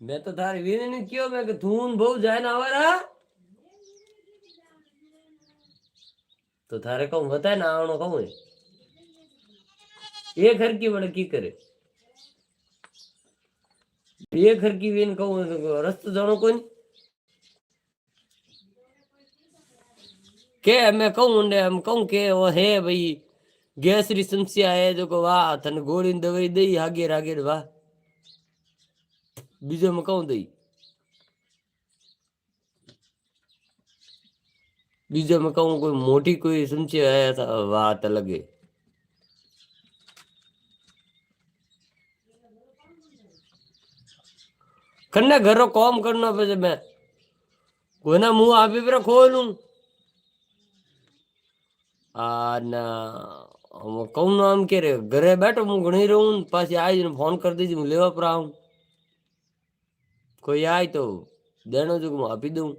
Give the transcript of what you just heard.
मैं तो थारी वीर ने क्यों मैं कि थून बहु जाए ना आवारा तो थारे कहूँ बताए ना आवनो कहूँ एक घर की बड़े की करे एक घर की वीन कहूँ रस्त जानो कोई के मैं कहूँ ने हम कहूँ के वो है भाई गैस री समस्या है जो को वाह तने गोली दवाई दई आगे आगे वाह बीजो में कहूँ दई बीजो में कहूँ कोई मोटी कोई समस्या है बात लगे कन्ने घरों काम करना पे मैं कोई ना मुंह आप ही पर खोलूं कहूँ ना आम के रे घरे बैठो हूँ घणी रहूं पास आई फोन कर दीजिए मैं लेवा पर आऊं कोई आए तो देनो जो मैं आपी दूं